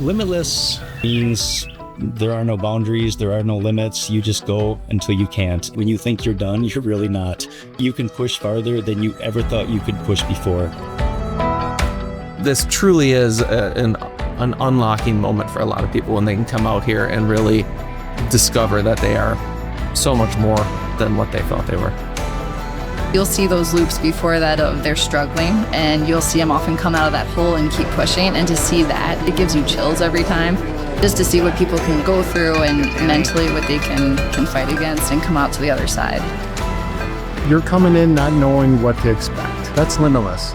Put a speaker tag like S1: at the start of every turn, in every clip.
S1: Limitless means there are no boundaries, there are no limits. You just go until you can't. When you think you're done, you're really not. You can push farther than you ever thought you could push before.
S2: This truly is an unlocking moment for a lot of people when they can come out here and really discover that they are so much more than what they thought they were.
S3: You'll see those loops before that of they're struggling, and you'll see them often come out of that hole and keep pushing, and to see that, it gives you chills every time. Just to see what people can go through and mentally what they can fight against and come out to the other side.
S4: You're coming in not knowing what to expect. That's limitless.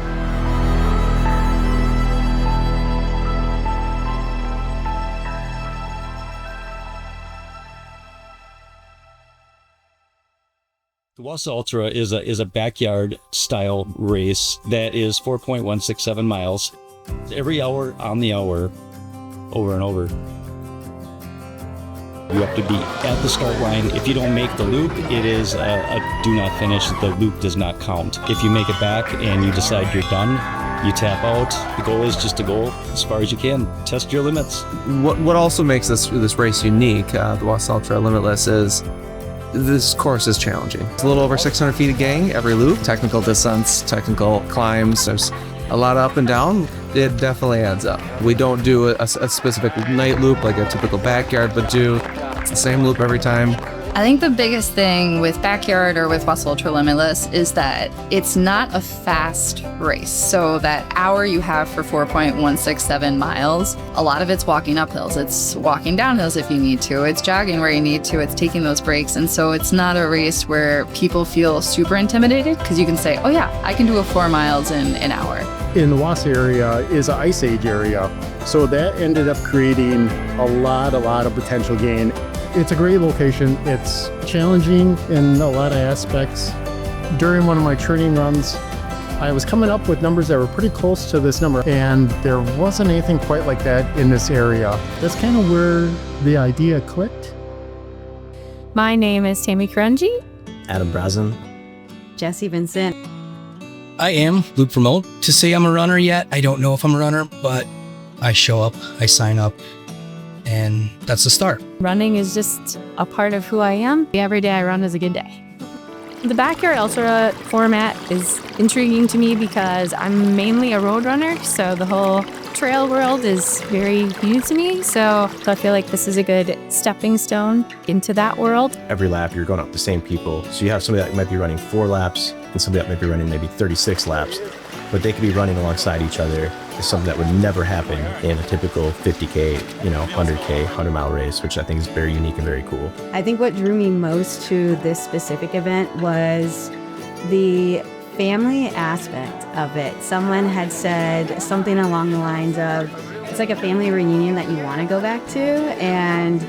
S1: The Wasa Ultra is a backyard style race that is 4.167 miles. Every hour on the hour, over and over. You have to be at the start line. If you don't make the loop, it is a do not finish. The loop does not count. If you make it back and you decide you're done, you tap out. The goal is just to go as far as you can. Test your limits.
S2: What also makes this race unique, the Wasa Ultra Limitless, is this course is challenging. It's a little over 600 feet a gang every loop. Technical descents, technical climbs. There's a lot of up and down. It definitely adds up. We don't do a specific night loop like a typical backyard, but it's the same loop every time.
S3: I think the biggest thing with backyard or with Wasa Ultra Limitless is that it's not a fast race. So that hour you have for 4.167 miles, a lot of it's walking up hills. It's walking down hills if you need to. It's jogging where you need to. It's taking those breaks. And so it's not a race where people feel super intimidated, because you can say, oh yeah, I can do a 4 miles in an hour.
S4: In the Wasa area is an ice age area. So that ended up creating a lot of potential gain. It's a great location. It's challenging in a lot of aspects. During one of my training runs, I was coming up with numbers that were pretty close to this number, and there wasn't anything quite like that in this area. That's kind of where the idea clicked.
S5: My name is Tammy Karunji.
S6: Adam Brazen.
S7: Jesse Vincent.
S8: I am Luke Promote. To say I'm a runner yet, I don't know if I'm a runner, but I show up, I sign up, and that's the start.
S5: Running is just a part of who I am. Every day I run is a good day. The backyard ultra format is intriguing to me because I'm mainly a road runner, so the whole trail world is very new to me. So I feel like this is a good stepping stone into that world.
S6: Every lap you're going up the same people. So you have somebody that might be running 4 laps and somebody that might be running maybe 36 laps, but they could be running alongside each other. Is something that would never happen in a typical 50K, 100K, 100-mile race, which I think is very unique and very cool.
S7: I think what drew me most to this specific event was the family aspect of it. Someone had said something along the lines of, it's like a family reunion that you want to go back to, and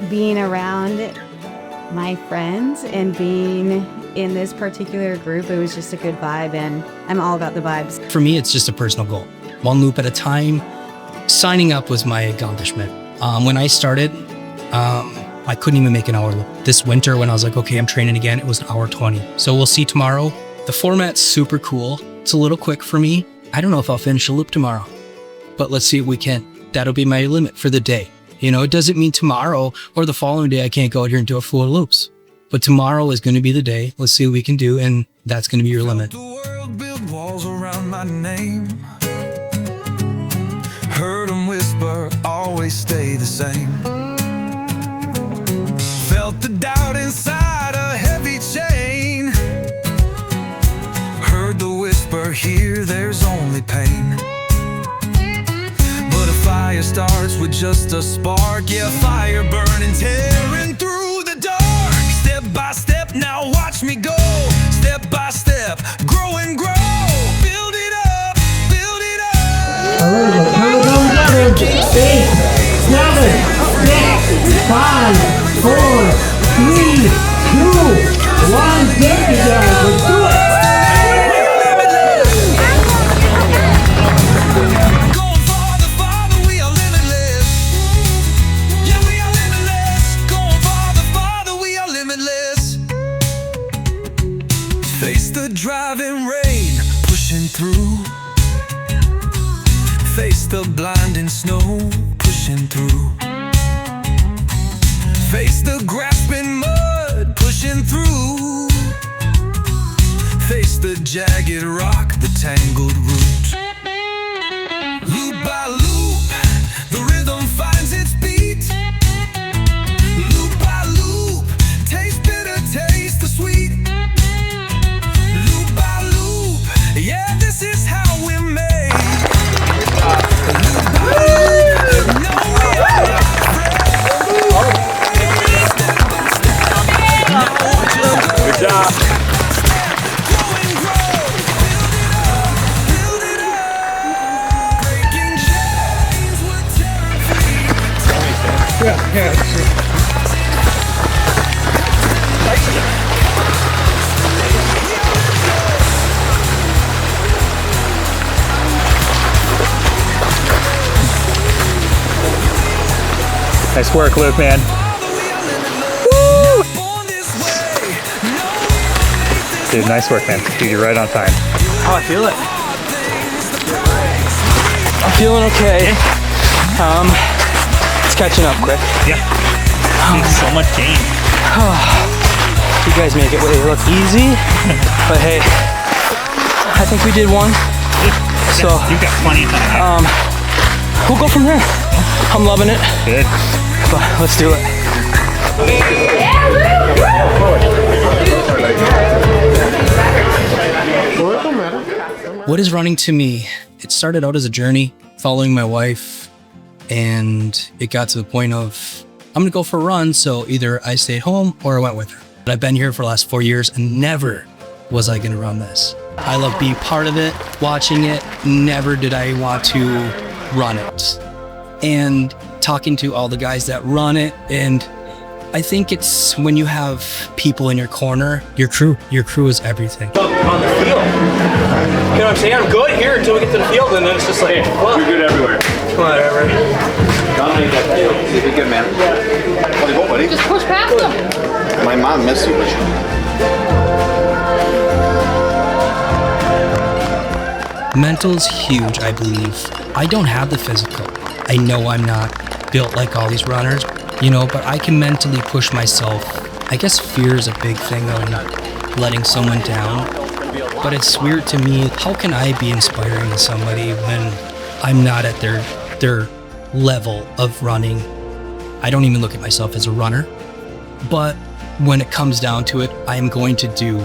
S7: being around my friends and being in this particular group, it was just a good vibe, and I'm all about the vibes.
S8: For me, it's just a personal goal. One loop at a time. Signing up was my accomplishment. When I started, I couldn't even make an hour loop. This winter, when I was like, okay, I'm training again, it was an hour 20. So we'll see tomorrow. The format's super cool. It's a little quick for me. I don't know if I'll finish a loop tomorrow, but let's see if we can. That'll be my limit for the day. It doesn't mean tomorrow or the following day I can't go out here and do a 4 loops. But tomorrow is going to be the day. Let's see what we can do, and that's going to be your limit.
S9: The world build walls around my name. Heard them whisper, always stay the same. Felt the doubt inside a heavy chain. Heard the whisper, here there's only pain. But a fire starts with just a spark. Yeah, fire burning, tearing through the dark. Step by step, now watch me go. Step by step, grow and grow. Build it up, build it up.
S10: All right, let's turn it on together. 8, 7, 6, 5, 4, 3, 2, 1. Get it, guys. Let's do it.
S9: Face the driving rain, pushing through. Face the blinding snow, pushing pushing through. Face the grasping mud, pushing through. Face the jagged rock, the tangled root. Loop by loop, the rhythm finds its beat. Loop by loop, taste bitter, taste the sweet. Loop by loop, yeah, this is how we're made. Loop by loop, no, we are not afraid. Step by step, now watch us go. Good job. Grow and grow, build it up, breaking chains, we're tearing free.
S11: Nice work, Luke, man.
S9: Born this way, no,
S11: Dude, nice work, man. Dude, you're right on time.
S12: How I feel it? I'm feeling okay. It's catching up quick.
S11: Yeah. Dude, so much gain.
S12: You guys make it look easy, but hey, I think we did one. So
S11: You've got plenty of time.
S12: we'll go from there. I'm loving it,
S11: Good.
S12: but let's do it.
S8: What is running to me? It started out as a journey following my wife, and it got to the point of I'm gonna go for a run. So either I stayed home or I went with her. But I've been here for the last 4 years and never was I gonna run this. I love being part of it, watching it. Never did I want to run it. And talking to all the guys that run it, and I think it's when you have people in your corner, your crew is everything.
S12: On the field. You know what I'm saying? I'm good here until we get to the field, and then it's just like, well,
S11: You're good everywhere.
S12: whatever.
S11: Dominate that field. You're good, man. How's it going, buddy?
S3: Just push past them.
S11: My mom missed you.
S8: Mental's huge, I believe. I don't have the physical. I know I'm not built like all these runners, but I can mentally push myself. I guess fear is a big thing on letting someone down. But it's weird to me, how can I be inspiring to somebody when I'm not at their level of running? I don't even look at myself as a runner. But when it comes down to it, I am going to do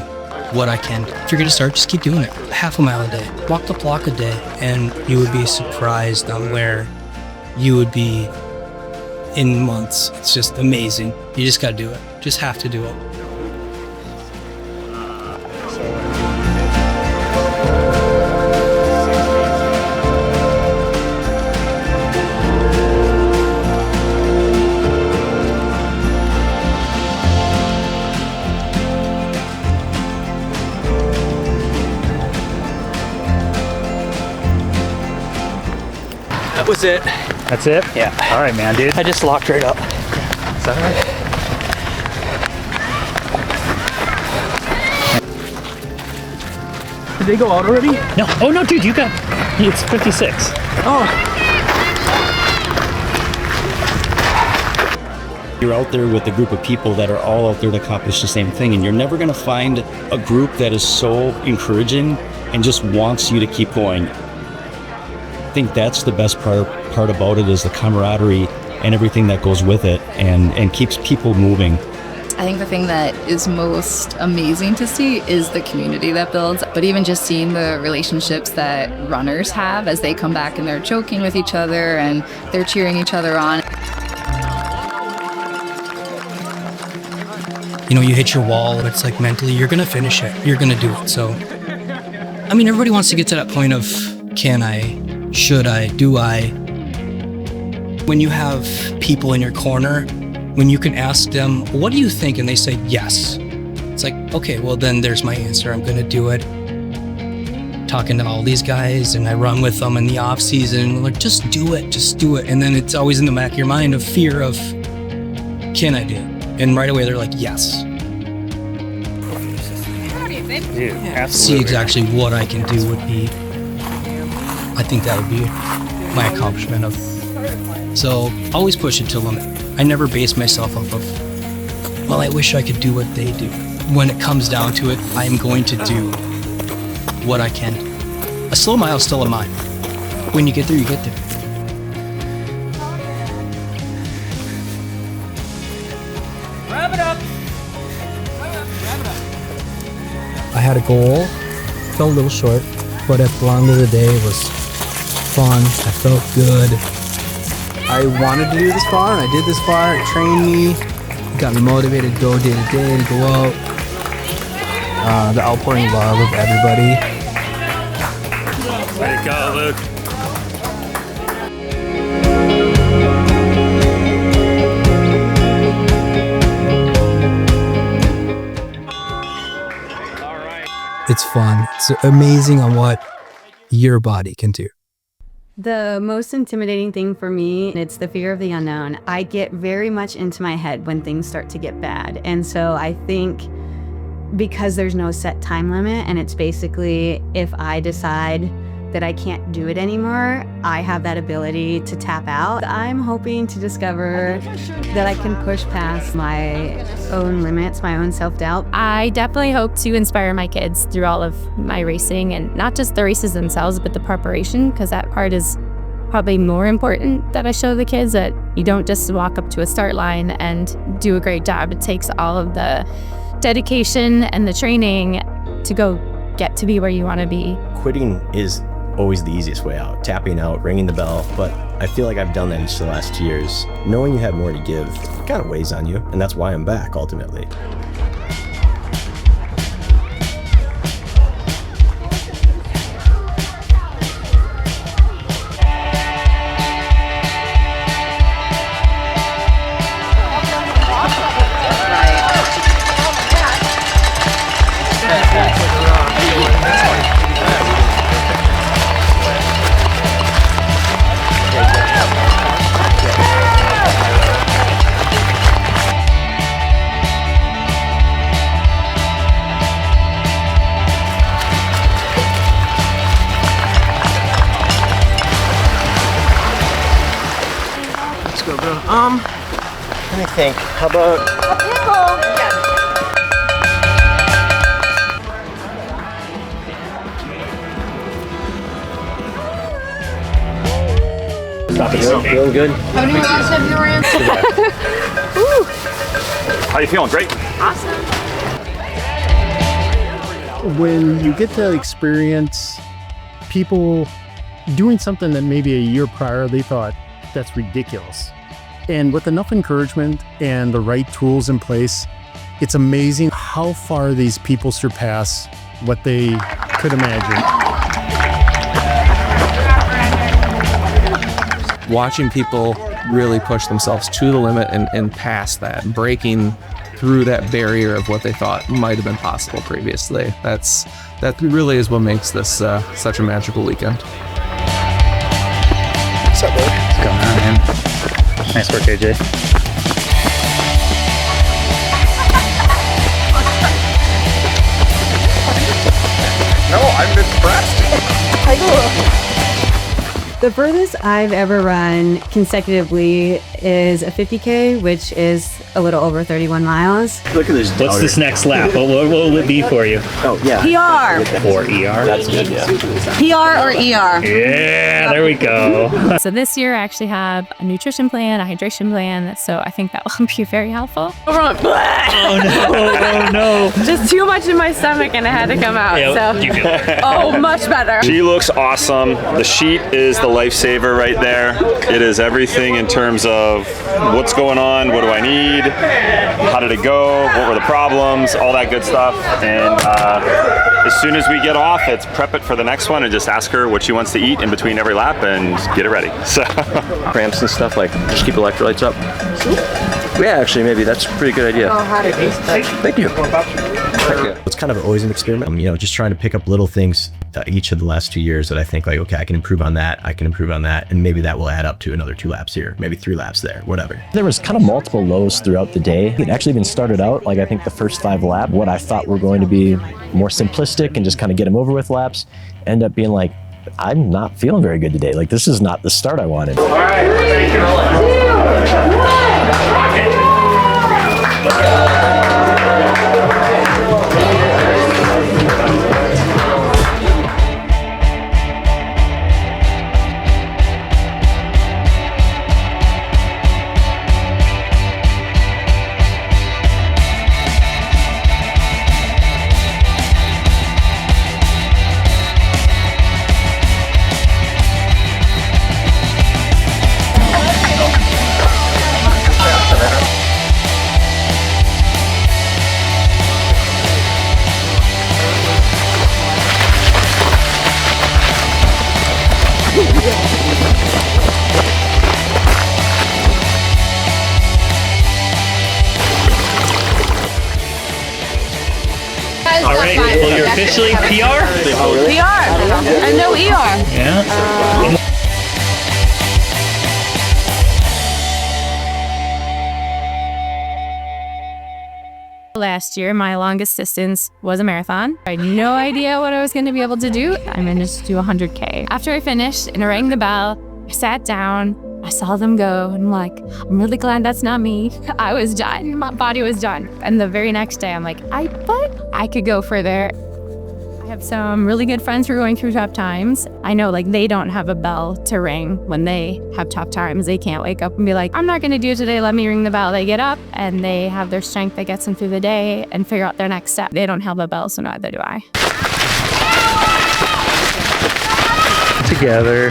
S8: what I can. If you're gonna start, just keep doing it. Half a mile a day, walk the block a day, and you would be surprised on where you would be in months. It's just amazing. You just gotta do it. Just have to do it.
S12: That was it.
S11: That's it?
S12: Yeah.
S11: All right, man, dude.
S12: I just locked right up.
S11: Is that right?
S12: Did they go out already?
S11: No. Oh, no, dude, you got... It's 56.
S12: Oh.
S1: You're out there with a group of people that are all out there to accomplish the same thing, and you're never going to find a group that is so encouraging and just wants you to keep going. I think that's the best part about it, is the camaraderie and everything that goes with it, and keeps people moving.
S3: I think the thing that is most amazing to see is the community that builds, but even just seeing the relationships that runners have as they come back and they're joking with each other and they're cheering each other on.
S8: You hit your wall, and it's like mentally, you're gonna finish it. You're gonna do it. So, I mean, everybody wants to get to that point of, can I, should I, do I? When you have people in your corner, when you can ask them, what do you think? And they say, yes. It's like, okay, well then there's my answer. I'm gonna do it. Talking to all these guys, and I run with them in the off season, like, just do it. And then it's always in the back of your mind of fear of, can I do it? And right away they're like, yes.
S11: Dude, absolutely.
S8: See exactly what I can do would be, I think that would be my accomplishment of So always push it to the limit. I never base myself off of, well, I wish I could do what they do. When it comes down to it, I am going to do what I can. A slow mile is still a mile. When you get there, you get there.
S12: Wrap it up.
S13: I had a goal, felt a little short, but at the end of the day, it was fun. I felt good. I wanted to do this far, and I did this far. It trained me, got me motivated to go day to day, to go out. The outpouring love of everybody.
S14: Way to go, Luke.
S13: It's fun. It's amazing on what your body can do.
S7: The most intimidating thing for me, it's the fear of the unknown. I get very much into my head when things start to get bad. And so I think because there's no set time limit, and it's basically if I decide that I can't do it anymore, I have that ability to tap out. I'm hoping to discover that I can push past my own limits, my own self-doubt.
S5: I definitely hope to inspire my kids through all of my racing, and not just the races themselves, but the preparation, because that part is probably more important, that I show the kids that you don't just walk up to a start line and do a great job. It takes all of the dedication and the training to go get to be where you want to be.
S6: Quitting is always the easiest way out, tapping out, ringing the bell, but I feel like I've done that each of the last 2 years. Knowing you have more to give kind of weighs on you, and that's why I'm back ultimately. Let me think. How about
S15: a pickle?
S6: Stop it. Feeling good?
S15: How many laps have you ran?
S14: How you feeling? Great.
S15: Awesome.
S4: When you get to experience people doing something that maybe a year prior they thought that's ridiculous, and with enough encouragement and the right tools in place, it's amazing how far these people surpass what they could imagine.
S2: Watching people really push themselves to the limit and past that, breaking through that barrier of what they thought might have been possible previously. That really is what makes this such a magical weekend.
S16: What's up, bro? What's going on, man? Nice work, AJ.
S14: No, I'm impressed.
S7: The furthest I've ever run consecutively is a 50K, which is a little over 31 miles.
S6: Look at this.
S16: What's this next lap? What will it be for you?
S6: Oh, yeah.
S15: PR.
S16: Or ER?
S6: That's good, yeah.
S15: PR or ER?
S16: Yeah, there we go.
S5: So this year I actually have a nutrition plan, a hydration plan, so I think that will be very helpful.
S16: Oh no, oh no.
S5: Just too much in my stomach and it had to come out,
S16: Yeah, you feel better.
S5: Oh, much better.
S14: She looks awesome. The sheet is the lifesaver right there. It is everything in terms of what's going on, what do I need, how did it go, what were the problems, all that good stuff. And as soon as we get off, it's prep it for the next one and just ask her what she wants to eat in between every lap and get it ready. So
S6: Cramps and stuff, like just keep electrolytes up. Yeah, actually, maybe that's a pretty good idea.
S15: Oh, how did it taste?
S6: Thank you. It's kind of always an experiment. Just trying to pick up little things each of the last 2 years that I think like, okay, I can improve on that, I can improve on that, and maybe that will add up to another 2 laps here, maybe 3 laps there, whatever.
S17: There was kind of multiple lows throughout the day. It actually even started out, like I think the first 5 laps, what I thought were going to be more simplistic and just kind of get them over with laps, end up being like I'm not feeling very good today. Like, this is not the start I wanted.
S10: All right, 3, 2,
S12: All right, well, you're officially PR?
S15: PR and no ER.
S12: Yeah.
S5: Last year, my longest distance was a marathon. I had no idea what I was going to be able to do. I managed to do 100K. After I finished and I rang the bell, I sat down, I saw them go, and I'm like, I'm really glad that's not me. I was done. My body was done. And the very next day, I'm like, I could go further. I have some really good friends who are going through tough times. I know like they don't have a bell to ring when they have tough times. They can't wake up and be like, I'm not gonna do it today, let me ring the bell. They get up and they have their strength that gets them through the day and figure out their next step. They don't have a bell, so neither do I.
S16: Together.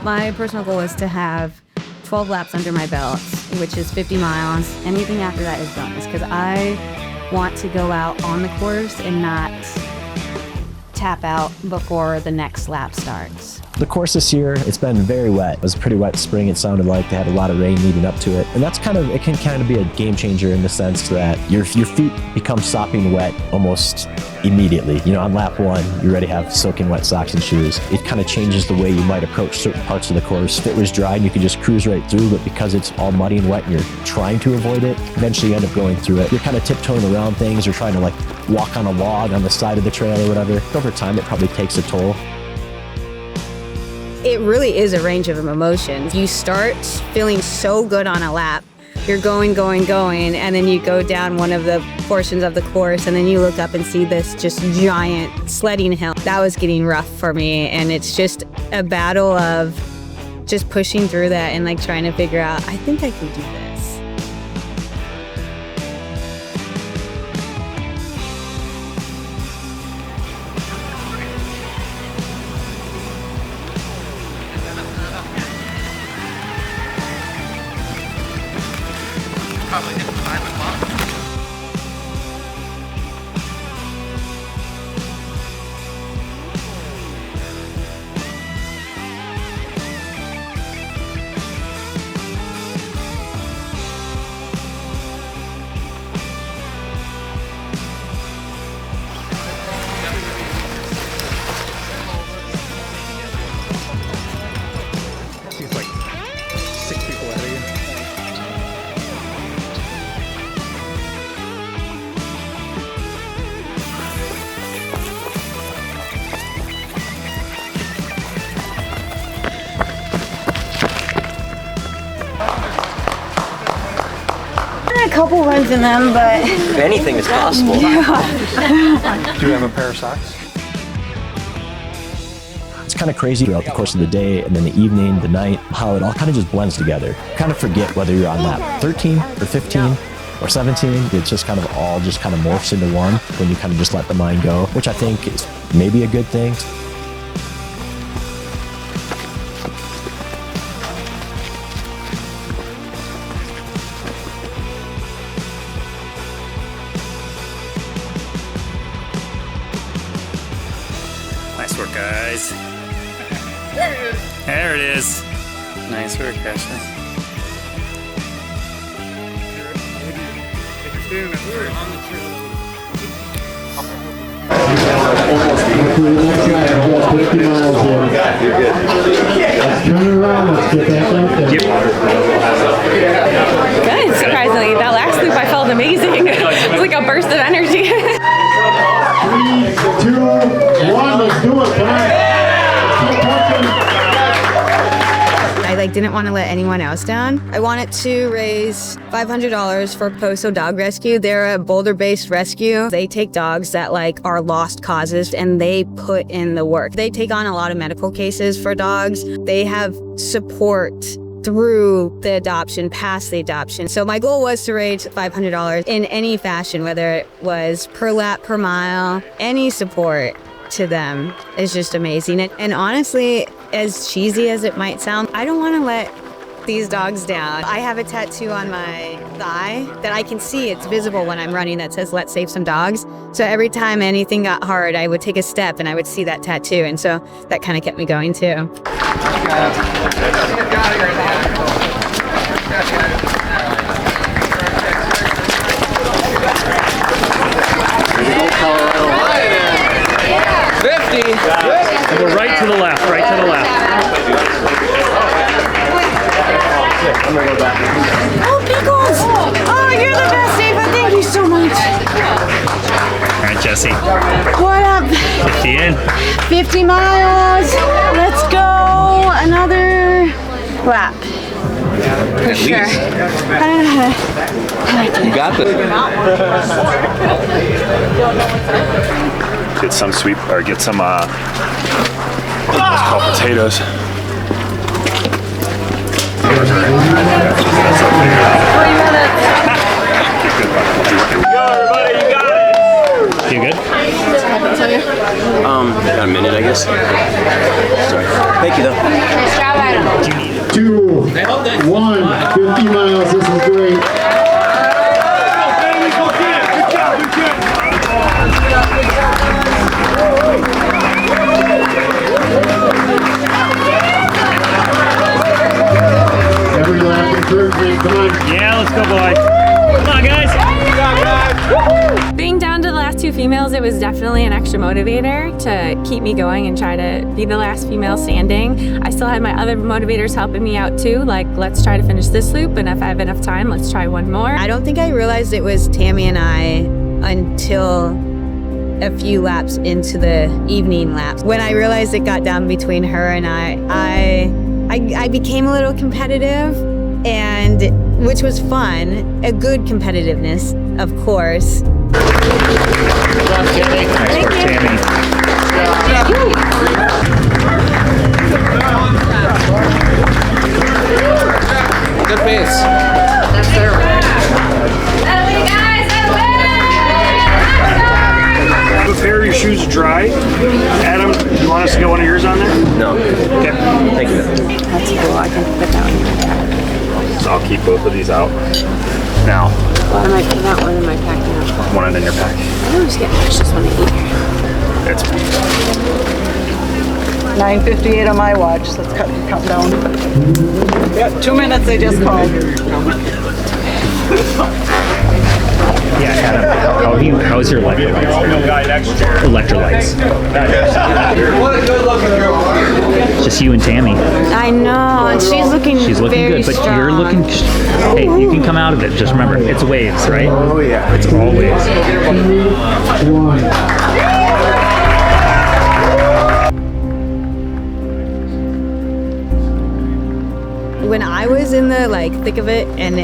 S7: My personal goal is to have 12 laps under my belt, which is 50 miles. Anything after that is bonus, because I want to go out on the course and not tap out before the next lap starts.
S17: The course this year, it's been very wet. It was a pretty wet spring, it sounded like. They had a lot of rain leading up to it. And that's it can kind of be a game changer in the sense that your feet become sopping wet almost immediately. You know, on lap 1, you already have soaking wet socks and shoes. It kind of changes the way you might approach certain parts of the course. If it was dry, you could just cruise right through, but because it's all muddy and wet and you're trying to avoid it, eventually you end up going through it. You're kind of tiptoeing around things or trying to like walk on a log on the side of the trail or whatever. Over time, it probably takes a toll.
S7: It really is a range of emotions. You start feeling so good on a lap. You're going, and then you go down one of the portions of the course, and then you look up and see this just giant sledding hill. That was getting rough for me, and it's just a battle of just pushing through that and like trying to figure out, I think I can do this.
S9: Probably hit 5 o'clock.
S16: Seems like 6 people ahead of you.
S15: A couple runs in them, but
S12: Anything is possible.
S15: Yeah.
S16: Do you have a pair of socks?
S17: It's kind of crazy throughout the course of the day and then the evening, the night, how it all kind of just blends together. You kind of forget whether you're on lap 13 or 15 or 17. It's just kind of all just kind of morphs into one when you kind of just let the mind go, which I think is maybe a good thing.
S16: Nice work, guys. There it is. Nice work, Ashley.
S10: Turn around, let's get back out there.
S5: Good, surprisingly. That last loop I felt amazing. It was like a burst of energy.
S7: didn't want to let anyone else down. I wanted to raise $500 for Poso Dog Rescue. They're a Boulder-based rescue. They take dogs that like are lost causes and they put in the work. They take on a lot of medical cases for dogs. They have support through the adoption, past the adoption. So my goal was to raise $500 in any fashion, whether it was per lap, per mile, any support to them is just amazing. And honestly, as cheesy as it might sound, I don't want to let these dogs down. I have a tattoo on my thigh that I can see, it's visible when I'm running, that says "Let's save some dogs." So every time anything got hard, I would take a step and I would see that tattoo, and so that kind of kept me going too.
S18: And we're right to the left, right to the left.
S15: I'm gonna go back. Oh, Pickles! Oh, you're the best, Ava. Thank you so much.
S18: All right, Jesse.
S15: What up?
S18: 50 in.
S15: 50 miles. Let's go. Another lap. For sure.
S6: You got this.
S14: Get some sweet, or get some, what's called potatoes.
S18: You good?
S6: Got a minute, I guess. Sorry. Thank you, though.
S4: 2, 1, 50 miles. This is great. Every lap encouragement. Come on.
S18: Yeah, let's go, boy. Come on, guys.
S5: Being down to the last two females, it was definitely an extra motivator to keep me going and try to be the last female standing. I still had my other motivators helping me out too, like let's try to finish this loop, and if I have enough time, let's try one more.
S7: I don't think I realized it was Tammy and I until a few laps into the evening laps. When I realized it got down between her and I became a little competitive, and which was fun, a good competitiveness, of course.
S2: Good pace.
S15: That's their
S18: Prepare your shoes to dry. Adam, you want us to get one of yours on there?
S6: No.
S18: Okay.
S6: Thank you.
S15: That's cool. I can put that one in my pack.
S14: So I'll keep both of these out. Now,
S15: What am I putting out? What am I packing out?
S14: one in your pack.
S15: I always get just want to eat.
S14: It's
S19: 9:58 on my watch, so let's cut down. Yeah, 2 minutes they just called.
S18: Yeah, Adam, how's your electrolytes? Electrolytes. Just you and Tammy.
S15: I know, and she's looking
S18: good, but
S15: strong.
S18: you're looking. Hey, you can come out of it. Just remember, it's waves, right? Oh yeah, it's all waves.
S7: When I was in the thick of it and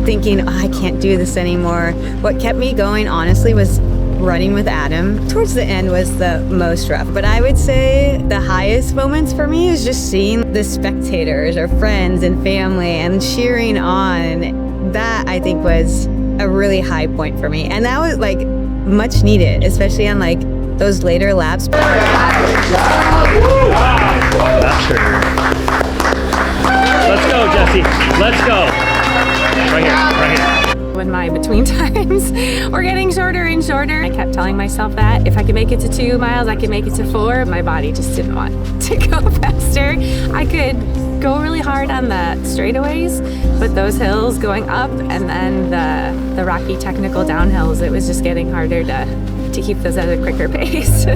S7: thinking, oh, I can't do this anymore, what kept me going honestly was running with Adam. Towards the end was the most rough, but I would say the highest moments for me is just seeing the spectators or friends and family and cheering on. That I think was a really high point for me, and that was much needed, especially on those later laps.
S18: Let's go, Jesse. Let's go. Right here.
S5: When my between times were getting shorter and shorter, I kept telling myself that if I could make it to 2 miles, I could make it to 4. My body just didn't want to go faster. I could go really hard on the straightaways, but those hills going up and then the rocky technical downhills, it was just getting harder to keep those at a quicker pace. I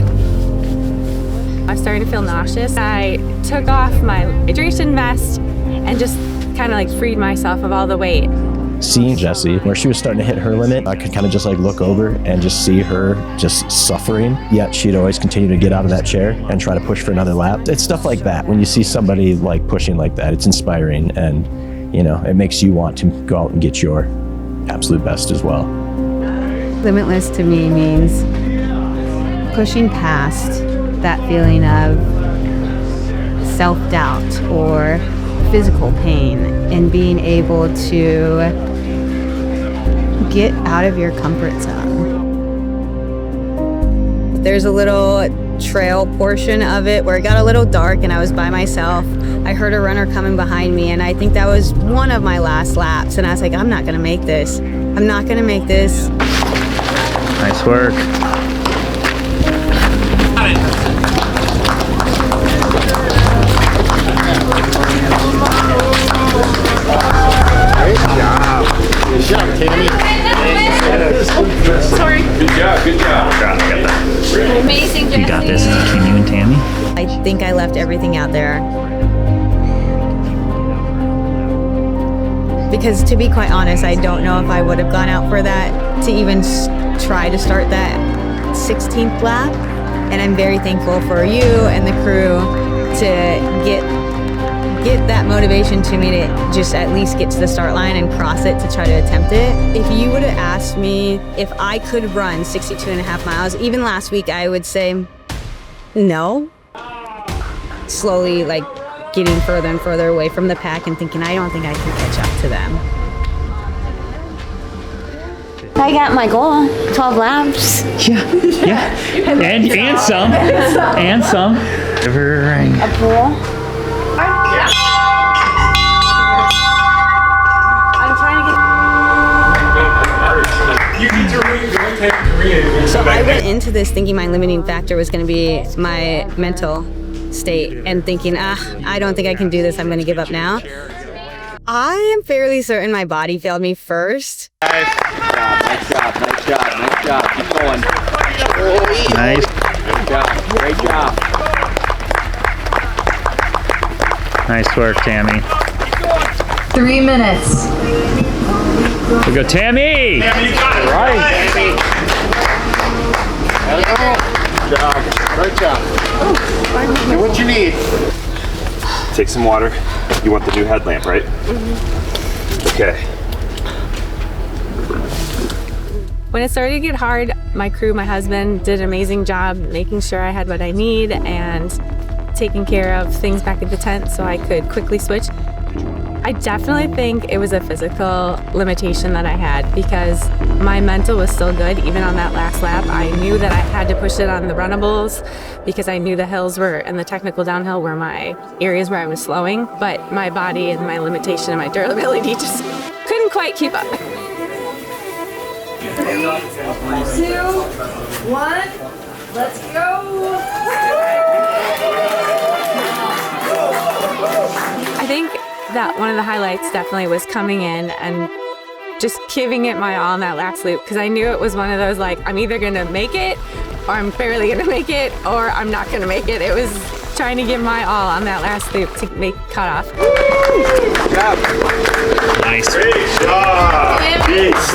S5: was starting to feel nauseous. I took off my hydration vest and just kind of freed myself of all the weight.
S17: seeing Jessie, where she was starting to hit her limit, I could kind of just like look over and just see her just suffering, yet she'd always continue to get out of that chair and try to push for another lap. It's stuff like that. When you see somebody like pushing like that, it's inspiring, and you know, it makes you want to go out and get your absolute best as well.
S7: Limitless to me means pushing past that feeling of self-doubt or physical pain and being able to get out of your comfort zone. There's a little trail portion of it where it got a little dark and I was by myself. I heard a runner coming behind me, and I think that was one of my last laps, and I was like, I'm not gonna make this. I'm not gonna make this.
S16: Nice work.
S4: Great job. Good job, Tammy.
S15: Sorry.
S11: Good job, good job.
S15: Amazing, Jessie.
S16: You got this, between you and Tammy.
S7: I think I left everything out there. Because to be quite honest, I don't know if I would have gone out for that to even try to start that 16th lap. And I'm very thankful for you and the crew to get that motivation to me to just at least get to the start line and cross it to try to attempt it. If you would have asked me if I could run 62 and a half miles, even last week, I would say no. Slowly, like, getting further and further away from the pack and thinking, I don't think I can catch up to them.
S15: I got my goal, 12 laps.
S16: Yeah. And some. And some. Give her a ring.
S15: A pool. I'm trying to get...
S7: So I went into this thinking my limiting factor was going to be my mental state and thinking, I don't think I can do this. I'm going to give up now. I am fairly certain my body failed me first.
S11: Nice job. Keep going.
S16: Nice.
S11: Great job.
S16: Nice work, Tammy.
S3: 3 minutes.
S16: We go, Tammy!
S11: Tammy, you got it. Right. Tammy. Good job. Great job. Do what you need.
S14: Take some water. You want the new headlamp, right? Okay.
S5: When it started to get hard, my crew, my husband, did an amazing job making sure I had what I need and taking care of things back at the tent so I could quickly switch. I definitely think it was a physical limitation that I had because my mental was still good even on that last lap. I knew that I had to push it on the runnables because I knew the hills were and the technical downhill were my areas where I was slowing, but my body and my limitation and my durability just couldn't quite keep up.
S15: 3, 2, 1, let's go.
S5: I think that one of the highlights definitely was coming in and just giving it my all in that last loop because I knew it was one of those like I'm either gonna make it or I'm barely gonna make it or I'm not gonna make it. It was trying to give my all on that last loop to make cutoff.
S11: Good job.
S16: Nice.
S11: Great job. Peace.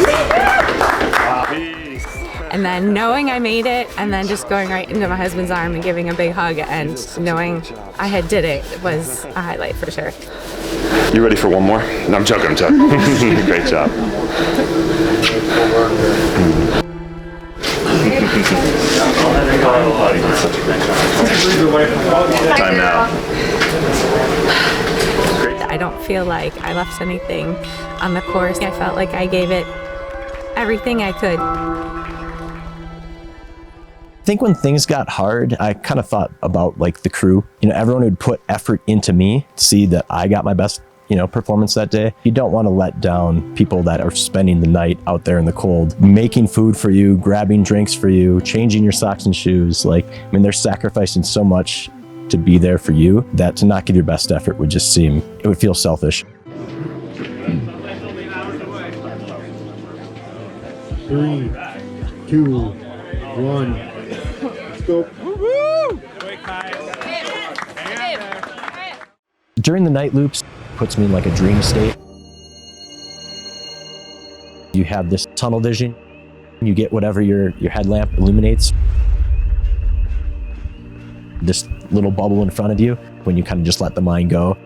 S5: And then knowing I made it and then just going right into my husband's arm and giving a big hug and knowing I had did it was a highlight for sure.
S14: You ready for one more? No, I'm joking. Great job. Time now.
S5: I don't feel like I left anything on the course. I felt like I gave it everything I could.
S17: I think when things got hard, I kind of thought about like the crew, you know, everyone who'd put effort into me to see that I got my best, you know, performance that day. You don't want to let down people that are spending the night out there in the cold, making food for you, grabbing drinks for you, changing your socks and shoes. Like, I mean, they're sacrificing so much to be there for you that to not give your best effort would just seem, it would feel selfish.
S4: 3, 2, 1. Go.
S17: During the night loops, puts me in like a dream state. You have this tunnel vision. You get whatever your headlamp illuminates. This little bubble in front of you when you kind of just let the mind go.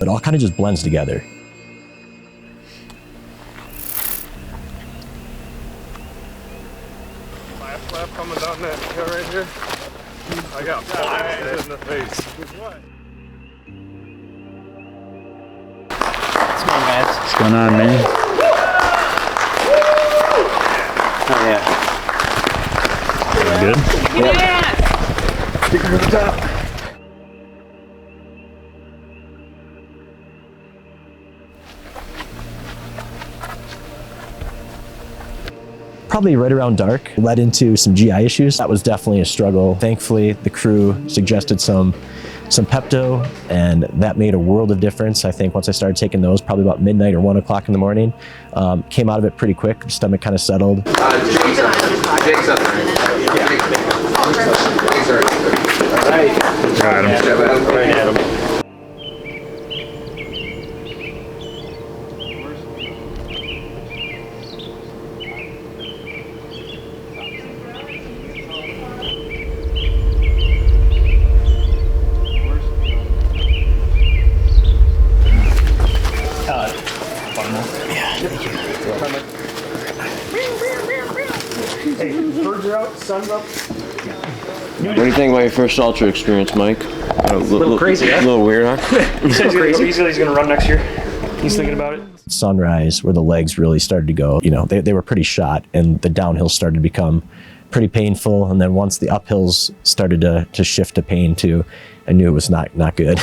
S17: It all kind of just blends together.
S18: Last lap coming down that hill right here. I got blasted in the face.
S16: What's going on, man?
S12: Oh yeah.
S16: Good?
S18: Yeah. Stick her to the top.
S17: Probably right around dark, led into some GI issues. That was definitely a struggle. Thankfully, the crew suggested some Pepto, and that made a world of difference. I think once I started taking those, probably about midnight or 1 o'clock in the morning, came out of it pretty quick. Stomach kind of settled.
S2: Jake's up there.
S16: Got him.
S2: Right at him.
S18: Hey, birds are out, sun's up.
S12: What do you think about your first Ultra experience, Mike?
S18: A little crazy, huh?
S12: A little weird, huh?
S18: He said he's gonna run next year. He's thinking about it.
S17: Sunrise, where the legs really started to go, you know, they were pretty shot, and the downhill started to become pretty painful. And then once the uphills started to shift to pain too, I knew it was not good.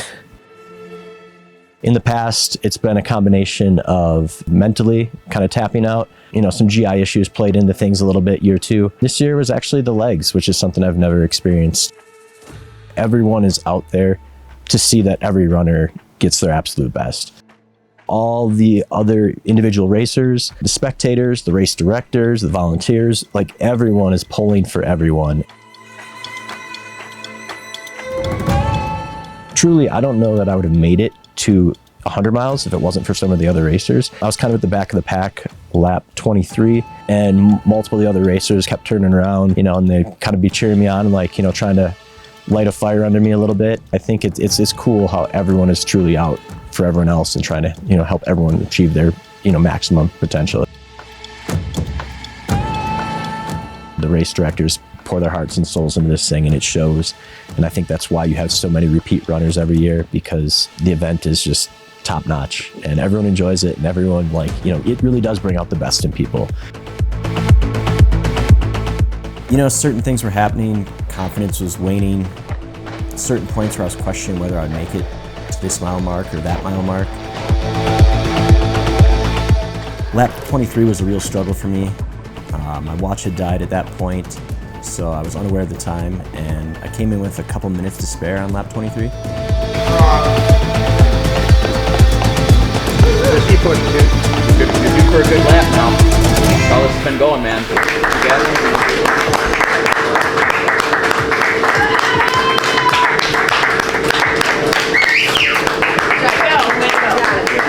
S17: In the past, it's been a combination of mentally kind of tapping out. You know, some GI issues played into things a little bit year two. This year was actually the legs, which is something I've never experienced. Everyone is out there to see that every runner gets their absolute best. All the other individual racers, the spectators, the race directors, the volunteers, like everyone is pulling for everyone. Truly, I don't know that I would have made it to 100 miles if it wasn't for some of the other racers. I was kind of at the back of the pack, lap 23, and multiple of the other racers kept turning around, you know, and they kind of be cheering me on, like, you know, trying to light a fire under me a little bit. I think it's cool how everyone is truly out for everyone else and trying to, you know, help everyone achieve their, you know, maximum potential. The race directors pour their hearts and souls into this thing, and it shows. And I think that's why you have so many repeat runners every year, because the event is just top notch and everyone enjoys it, and everyone, like, you know, it really does bring out the best in people. You know, certain things were happening, confidence was waning, certain points where I was questioning whether I'd make it to this mile mark or that mile mark. Lap 23 was a real struggle for me. My watch had died at that point, so I was unaware of the time, and I came in with a couple minutes to spare on lap 23.
S20: Just keep pushing, dude. You're due for a good lap now. That's how this has been going, man. You got it?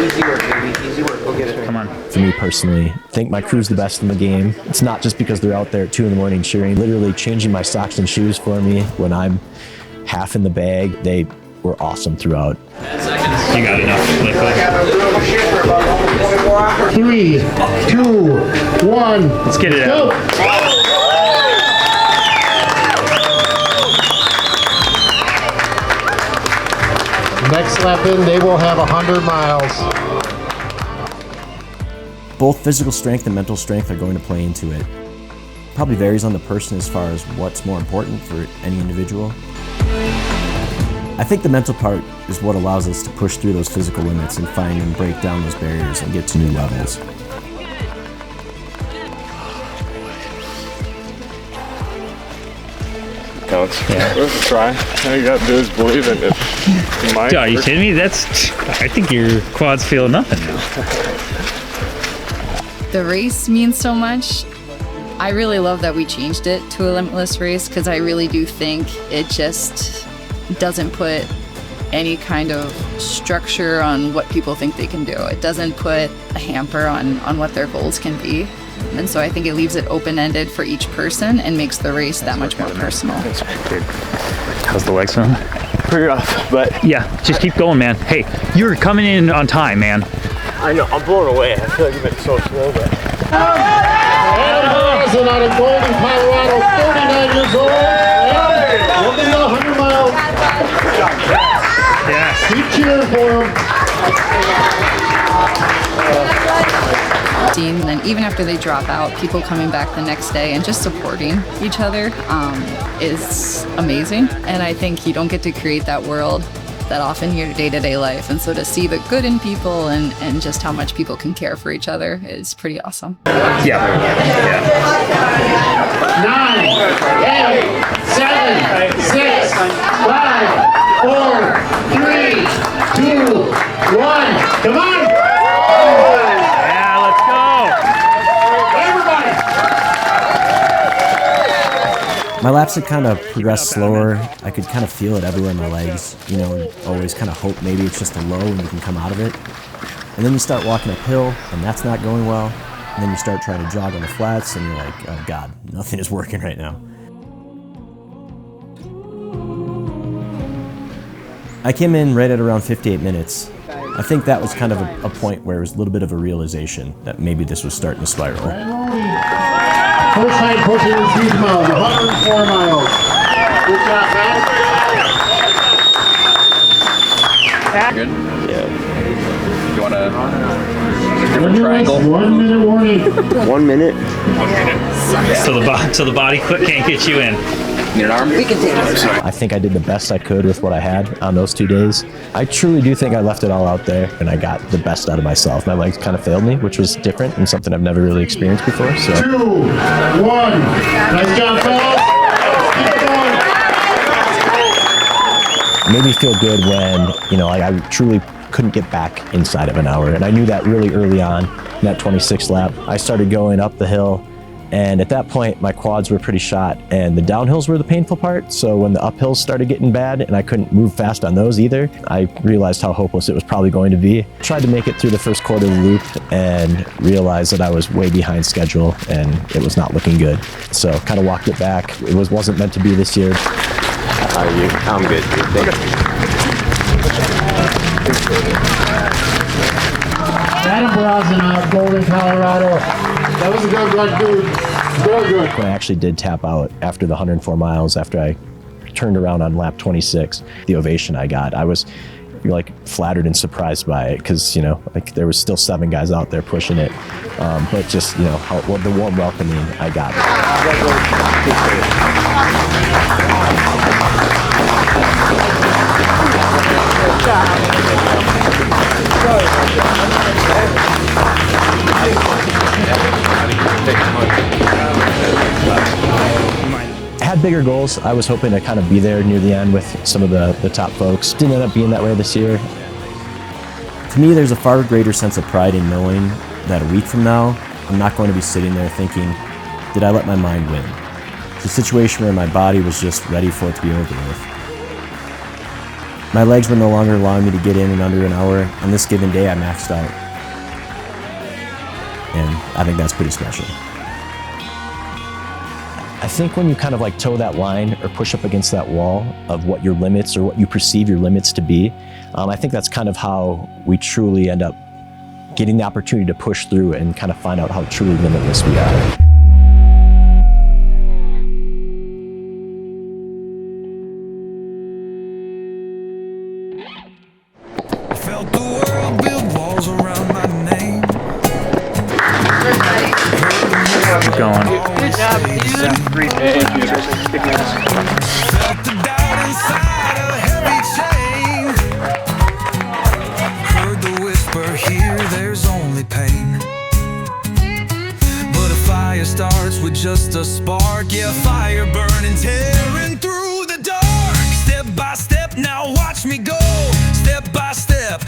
S20: Easy work, baby. Easy work. Go get it.
S16: Come on.
S17: For me personally, I think my crew's the best in the game. It's not just because they're out there at 2 in the morning cheering, literally changing my socks and shoes for me when I'm half in the bag. They were awesome throughout.
S16: You got enough.
S4: 3, 2, 1.
S16: Let's get it out.
S4: Next lap in, they will have 100 miles.
S17: Both physical strength and mental strength are going to play into it. Probably varies on the person as far as what's more important for any individual. I think the mental part is what allows us to push through those physical limits and find and break down those barriers and get to new levels.
S18: Counts. Yeah. Let's try. All you gotta do is believe in it.
S16: Dude, are you kidding me? I think your quads feel nothing now.
S3: The race means so much. I really love that we changed it to a limitless race, because I really do think it just doesn't put any kind of structure on what people think they can do. It doesn't put a hamper on what their goals can be. And so I think it leaves it open-ended for each person and makes the race that much more personal.
S16: How's the legs feeling?
S20: Pretty rough, but
S16: Yeah, just keep going, man. Hey, you're coming in on time, man.
S20: I know, I'm blown away. I feel like you've been so slow, but
S11: Adam out of Golden, Colorado, 39 years old. Looking at 100 miles.
S16: Yes.
S11: Keep cheering for him.
S3: And then even after they drop out, people coming back the next day and just supporting each other is amazing. And I think you don't get to create that world that often in your day-to-day life. And so to see the good in people and just how much people can care for each other is pretty awesome.
S16: Yeah.
S11: 9, 8, 7, 6, 5, 4, 3, 2, 1. Come on!
S16: Yeah, let's go.
S17: My laps had kind of progressed slower. I could kind of feel it everywhere in my legs. You know, always kind of hope maybe it's just a low and you can come out of it. And then you start walking uphill, and that's not going well. And then you start trying to jog on the flats, and you're like, oh God, nothing is working right now. I came in right at around 58 minutes. I think that was kind of a point where it was a little bit of a realization that maybe this was starting to spiral.
S11: First time pushing the huge miles, 104 miles. Good job, Matt.
S20: good? Yeah. You want a different triangle?
S11: 1 minute warning.
S20: 1 minute?
S16: So the body can't get you in.
S20: Need an arm? We can take it.
S17: I think I did the best I could with what I had on those 2 days. I truly do think I left it all out there, and I got the best out of myself. My legs kind of failed me, which was different and something I've never really experienced before. So
S11: 2, 1. Nice job, fellas. Keep going.
S17: it made me feel good when, you know, I truly couldn't get back inside of an hour. And I knew that really early on in that 26th lap. I started going up the hill, and at that point my quads were pretty shot, and the downhills were the painful part. So when the uphills started getting bad and I couldn't move fast on those either, I realized how hopeless it was probably going to be. Tried to make it through the first quarter of the loop and realized that I was way behind schedule and it was not looking good. So kind of walked it back. It wasn't meant to be this year.
S20: I'm good. Thank you.
S11: Adam Brosnan out of Golden, Colorado. That was a good run, dude. Very good.
S17: When I actually did tap out after the 104 miles, after I turned around on lap 26, the ovation I got, I was like flattered and surprised by it, because, you know, like there was still 7 guys out there pushing it, but just, you know, the warm welcoming I got. I had bigger goals. I was hoping to kind of be there near the end with some of the top folks. Didn't end up being that way this year. To me, there's a far greater sense of pride in knowing that a week from now, I'm not going to be sitting there thinking, did I let my mind win? It's a situation where my body was just ready for it to be over with. My legs were no longer allowing me to get in under an hour. On this given day, I maxed out. And I think that's pretty special. I think when you kind of like toe that line or push up against that wall of what your limits or what you perceive your limits to be, I think that's kind of how we truly end up getting the opportunity to push through and kind of find out how truly limitless we are.
S9: Felt the world build walls around my name.
S16: Keep going.
S18: Good job, dude.
S9: Felt the doubt inside a heavy chain. Heard the whisper here, there's only pain. But a fire starts with just a spark. Yeah, fire burning, tearing through the dark. Step by step, now watch me go. Step by step,